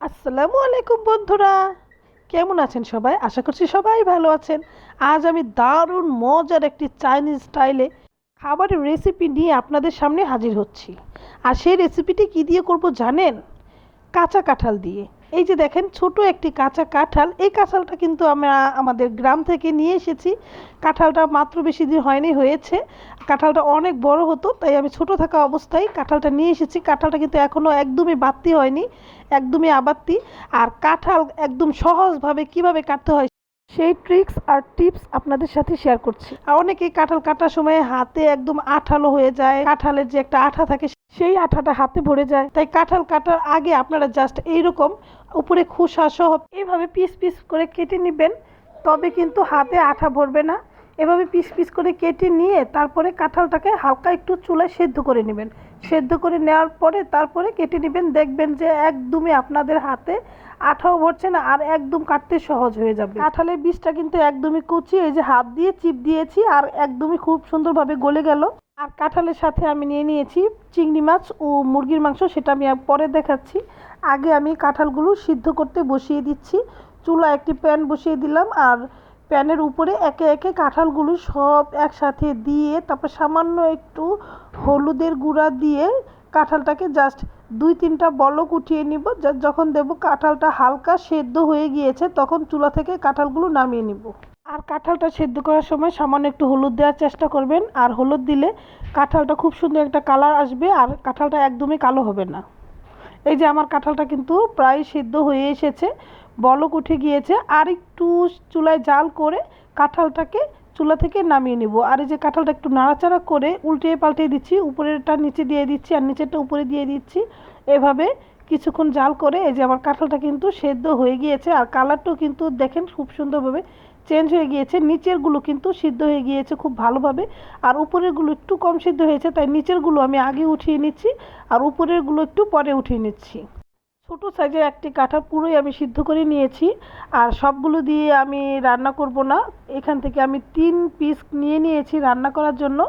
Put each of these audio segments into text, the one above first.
আসসালামু আলাইকুম বন্ধুরা, কেমন আছেন সবাই? আশা করছি সবাই ভালো আছেন। আজ আমি দারুণ মজার একটি চাইনিজ স্টাইলে খাবারের রেসিপি নিয়ে আপনাদের সামনে হাজির হচ্ছি। আর সেই রেসিপিটি কী দিয়ে করব জানেন? কাঁচা কাঁঠাল দিয়ে। এই যে দেখেন ছোট একটি কাঁচা কাঁঠাল, এই কাঁঠালটা কিন্তু আমরা আমাদের গ্রাম থেকে নিয়ে এসেছি। কাঁঠালটা মাত্র বেশি দিন হয়নি, হয়েছে। কাঁঠালটা অনেক বড় হতো, তাই আমি ছোট থাকা অবস্থায় কাঁঠালটা নিয়ে এসেছি। কাঁঠালটা কিন্তু এখনও একদমই বাড়তি হয়নি, একদমই আবাত্তি। আর কাঁঠাল একদম সহজভাবে কিভাবে কাটতে হয় সেই ট্রিক্স আর টিপস আপনাদের সাথে শেয়ার করছি। আর অনেকেই কাঁঠাল কাটার সময় হাতে একদম আঠালো হয়ে যায়, কাঁঠালের যে একটা আঠা থাকে সেই আঠাটা হাতে ভরে যায়। তাই কাঁঠাল কাটার আগে আপনারা জাস্ট এইরকম উপরে খোসা সহ এইভাবে পিস পিস করে কেটে নেবেন, তবে কিন্তু হাতে আঠা ভরবে না। এভাবে পিস পিস করে কেটে নিয়ে তারপরে কাঁঠালটাকে হালকা একটু চুলায় সেদ্ধ করে নেবেন। সেদ্ধ করে নেওয়ার পরে তারপরে কেটে নেবেন, দেখবেন যে একদমই আপনাদের হাতে আঠাও ভরছে না আর একদম কাটতে সহজ হয়ে যাবে। কাঁঠালের বীজটা কিন্তু একদমই কুচি, এই যে হাত দিয়ে চিপ দিয়েছি আর একদমই খুব সুন্দরভাবে গলে গেল। আর কাঁঠালের সাথে আমি নিয়ে নিয়েছি চিংড়ি মাছ ও মুরগির মাংস, সেটা আমি পরে দেখাচ্ছি। আগে আমি কাঁঠালগুলো সিদ্ধ করতে বসিয়ে দিচ্ছি। চুলা একটি প্যান বসিয়ে দিলাম আর প্যানের উপরে একে একে কাঁঠালগুলো সব একসাথে দিয়ে তারপর সামান্য একটু হলুদের গুঁড়া দিয়ে কাঁঠালটাকে জাস্ট 2-3টা বলক উঠিয়ে নিব। যখন দেব কাঁঠালটা হালকা সেদ্ধ হয়ে গিয়েছে তখন চুলা থেকে কাঁঠালগুলো নামিয়ে নিব। আর কাঁঠালটা সেদ্ধ করার সময় সামান্য একটু হলুদ দেওয়ার চেষ্টা করবেন, আর হলুদ দিলে কাঁঠালটা খুব সুন্দর একটা কালার আসবে আর কাঁঠালটা একদমই কালো হবে না। এই যে আমার কাঁঠালটা কিন্তু প্রায় সিদ্ধ হয়ে এসেছে, বলক উঠে গিয়েছে। আর একটু চুলায় জাল করে কাঁঠালটাকে চুলা থেকে নামিয়ে নেব। আর এই যে কাঁঠালটা একটু নাড়াচাড়া করে উল্টে পাল্টে দিচ্ছি, উপরেরটা নিচে দিয়ে দিচ্ছি আর নিচেরটা উপরে দিয়ে দিচ্ছি। এভাবে কিছুক্ষণ জাল করে এই যে আমার কাঁঠালটা কিন্তু সেদ্ধ হয়ে গিয়েছে আর কালারটাও কিন্তু দেখেন খুব সুন্দরভাবে চেঞ্জ হয়ে গিয়েছে। নিচেরগুলো কিন্তু সিদ্ধ হয়ে গিয়েছে খুব ভালোভাবে, আর উপরেরগুলো একটু কম সিদ্ধ হয়েছে, তাই নিচেরগুলো আমি আগে উঠিয়ে নিচ্ছি আর উপরেরগুলো একটু পরে উঠিয়ে নিচ্ছি। ছোট সাইজের একটি কাঁঠাল পুরোই আমি সিদ্ধ করে নিয়েছি। আর সবগুলো দিয়ে আমি রান্না করব না, এখান থেকে আমি 3 পিস নিয়ে নিয়েছি রান্না করার জন্য।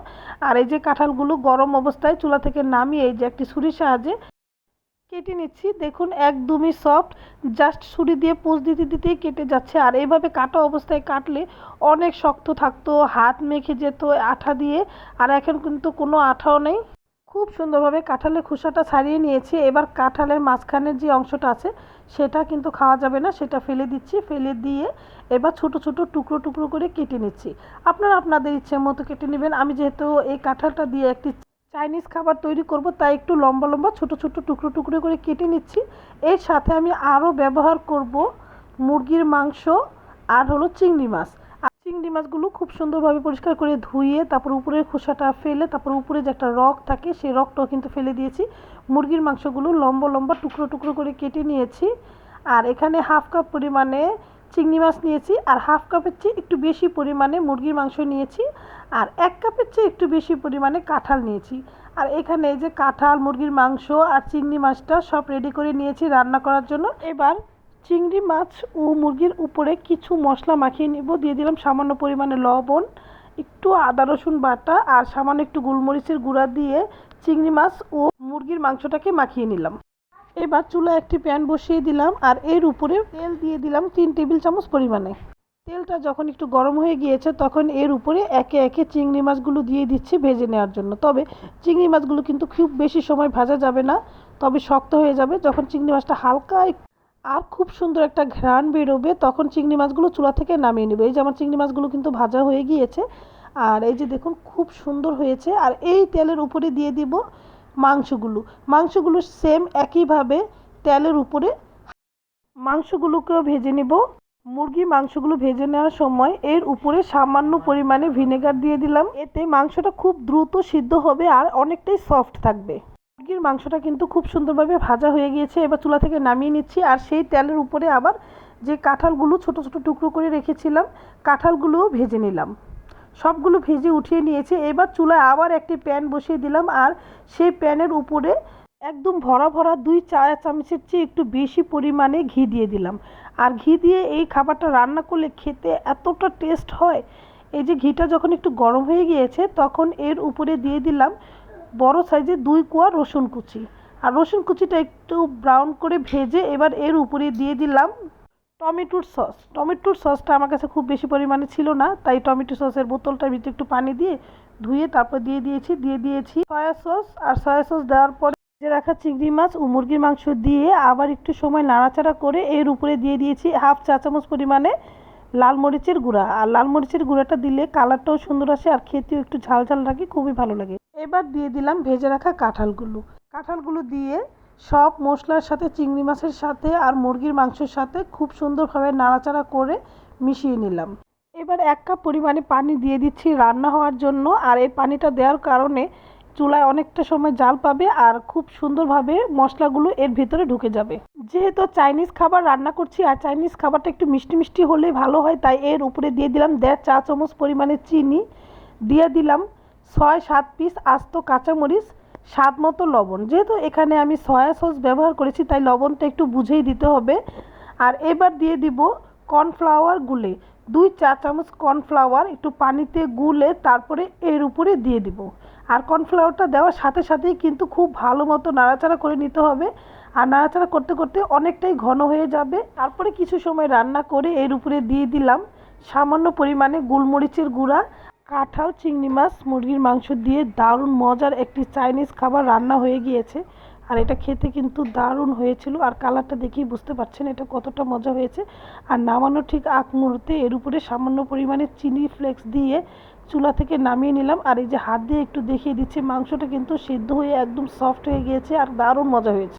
আর এই যে কাঁঠালগুলো গরম অবস্থায় চুলা থেকে নামিয়ে এই যে একটি ছুরির সাহায্যে কেটে নিচ্ছি। দেখুন একদমই সফট, জাস্ট ছুরি দিয়ে পোঁচ দিতে দিতেই কেটে যাচ্ছে। আর এইভাবে কাটা অবস্থায় কাটলে অনেক শক্ত থাকতো, হাত মেখে যেত আঠা দিয়ে, আর এখন কিন্তু কোনো আঠাও নেই। খুব সুন্দরভাবে কাঁঠালের খোসাটা ছাড়িয়ে নিয়েছি। এবার কাঁঠালের মাঝখানের যে অংশটা আছে সেটা কিন্তু খাওয়া যাবে না, সেটা ফেলে দিচ্ছি। ফেলে দিয়ে এবার ছোট ছোট টুকরো টুকরো করে কেটে নিচ্ছি। আপনারা আপনাদের ইচ্ছে মতো কেটে নেবেন। আমি যেহেতু এই কাঁঠালটা দিয়ে একটি চাইনিজ খাবার তৈরি করব, তাই একটু লম্বা লম্বা ছোট ছোট টুকরো টুকরো করে কেটে নিচ্ছি। এর সাথে আমি আরও ব্যবহার করব মুরগির মাংস আর হলো চিংড়ি মাছ। আর চিংড়ি মাছগুলো খুব সুন্দরভাবে পরিষ্কার করে ধুয়ে তারপর উপরের খোসাটা ফেলে তারপর উপরে যে একটা রগ থাকে সেই রগটাও কিন্তু ফেলে দিয়েছি। মুরগির মাংসগুলো লম্বা লম্বা টুকরো টুকরো করে কেটে নিয়েছি। আর এখানে হাফ কাপ পরিমাণে চিংড়ি মাছ নিয়েছি আর হাফ কাপের চেয়ে একটু বেশি পরিমাণে মুরগির মাংস নিয়েছি আর 1 কাপের চেয়ে একটু বেশি পরিমাণে কাঁঠাল নিয়েছি। আর এখানে এই যে কাঁঠাল, মুরগির মাংস আর চিংড়ি মাছটা সব রেডি করে নিয়েছি রান্না করার জন্য। এবার চিংড়ি মাছ ও মুরগির উপরে কিছু মশলা মাখিয়ে নেব। দিয়ে দিলাম সামান্য পরিমাণে লবণ, একটু আদা রসুন বাটা আর সামান্য একটু গোলমরিচের গুঁড়া দিয়ে চিংড়ি মাছ ও মুরগির মাংসটাকে মাখিয়ে নিলাম। এবার চুলায় একটি প্যান বসিয়ে দিলাম আর এর উপরে তেল দিয়ে দিলাম 3 টেবিল চামচ পরিমাণে। তেলটা যখন একটু গরম হয়ে গিয়েছে তখন এর উপরে একে একে চিংড়ি মাছগুলো দিয়ে দিচ্ছি ভেজে নেওয়ার জন্য। তবে চিংড়ি মাছগুলো কিন্তু খুব বেশি সময় ভাজা যাবে না, তবে শক্ত হয়ে যাবে। যখন চিংড়ি মাছটা হালকা আর খুব সুন্দর একটা ঘ্রাণ বেরোবে তখন চিংড়ি মাছগুলো চুলা থেকে নামিয়ে নেবে। এই যে আমার চিংড়ি মাছগুলো কিন্তু ভাজা হয়ে গিয়েছে আর এই যে দেখুন খুব সুন্দর হয়েছে। আর এই তেলের উপরে দিয়ে দিব মাংসগুলো সেম একইভাবে তেলের উপরে মাংসগুলোকেও ভেজে নেব। মুরগির মাংসগুলো ভেজে নেওয়ার সময় এর উপরে সামান্য পরিমাণে ভিনেগার দিয়ে দিলাম, এতে মাংসটা খুব দ্রুত সিদ্ধ হবে আর অনেকটাই সফট থাকবে। মুরগির মাংসটা কিন্তু খুব সুন্দরভাবে ভাজা হয়ে গিয়েছে, এবার চুলা থেকে নামিয়ে নিচ্ছি। আর সেই তেলের উপরে আবার যে কাঁঠালগুলো ছোট ছোট টুকরো করে রেখেছিলাম কাঁঠালগুলোও ভেজে নিলাম। সবগুলো ভেজে উঠিয়ে নিয়েছে। এবার চুলায় আবার একটি প্যান বসিয়ে দিলাম আর সেই প্যানের উপরে একদম ভরা ভরা 2 চা চামচের চেয়ে একটু বেশি পরিমাণে ঘি দিয়ে দিলাম। আর ঘি দিয়ে এই খাবারটা রান্না করলে খেতে এতটা টেস্ট হয়। এই যে ঘিটা যখন একটু গরম হয়ে গিয়েছে তখন এর উপরে দিয়ে দিলাম বড় সাইজের 2 কোয়া রসুন কুচি। আর রসুন কুচিটা একটু ব্রাউন করে ভেজে এবার এর উপরে দিয়ে দিলাম টমেটোর সস। টমেটোর সসটা আমার কাছে খুব বেশি পরিমাণে ছিল না, তাই টমেটো সসের বোতলটার ভিতরে একটু পানি দিয়ে ধুয়ে তারপর দিয়ে দিয়েছি সয়া সস। আর সয়া সস দেওয়ার পরে ভেজে রাখা চিংড়ি মাছ ও মুরগির মাংস দিয়ে আবার একটু সময় নাড়াচাড়া করে এর উপরে দিয়ে দিয়েছি হাফ চা চামচ পরিমাণে লাল মরিচের গুঁড়া। আর লাল মরিচের গুঁড়াটা দিলে কালারটাও সুন্দর আসে আর খেতেও একটু ঝাল ঝাল লাগে, খুবই ভালো লাগে। এবার দিয়ে দিলাম ভেজে রাখা কাঁঠালগুলো দিয়ে সব মশলার সাথে চিংড়ি মাছের সাথে আর মুরগির মাংসের সাথে খুব সুন্দরভাবে নাড়াচাড়া করে মিশিয়ে নিলাম। এবার 1 কাপ পরিমাণে পানি দিয়ে দিচ্ছি রান্না হওয়ার জন্য। আর এই পানিটা দেওয়ার কারণে চুলায় অনেকটা সময় জাল পাবে আর খুব সুন্দরভাবে মশলাগুলো এর ভিতরে ঢুকে যাবে। যেহেতু চাইনিজ খাবার রান্না করছি আর চাইনিজ খাবারটা একটু মিষ্টি মিষ্টি হলেই ভালো হয়, তাই এর উপরে দিয়ে দিলাম 1.5 চা চামচ পরিমাণে চিনি, দিয়ে দিলাম 6-7 পিস আস্ত কাঁচামরিচ, স্বাদ মতো লবণ। যেহেতু এখানে আমি সয়া সস ব্যবহার করেছি তাই লবণটা একটু বুঝেই দিতে হবে। আর এবার দিয়ে দিব কর্নফ্লাওয়ার গুলে 2 চা চামচ কর্নফ্লাওয়ার একটু পানিতে গুলে তারপরে এর উপরে দিয়ে দিব। আর কর্নফ্লাওয়ারটা দেওয়ার সাথে সাথেই কিন্তু খুব ভালো মতো নাড়াচাড়া করে নিতে হবে। আর নাড়াচাড়া করতে করতে অনেকটাই ঘন হয়ে যাবে। তারপরে কিছু সময় রান্না করে এর উপরে দিয়ে দিলাম সামান্য পরিমাণে গোলমরিচের গুঁড়া। কাঁঠাল, চিংড়ি মাছ, মুরগির মাংস দিয়ে দারুণ মজার একটি চাইনিজ খাবার রান্না হয়ে গিয়েছে। আর এটা খেতে কিন্তু দারুণ হয়েছিল আর কালারটা দেখেই বুঝতে পারছেন এটা কতটা মজা হয়েছে। আর নামানোর ঠিক আগ মুহূর্তে এর উপরে সামান্য পরিমাণে চিনি ফ্লেক্স দিয়ে চুলা থেকে নামিয়ে নিলাম। আর এই যে হাত দিয়ে একটু দেখিয়ে দিচ্ছি মাংসটা কিন্তু সিদ্ধ হয়ে একদম সফট হয়ে গিয়েছে আর দারুণ মজা হয়েছে।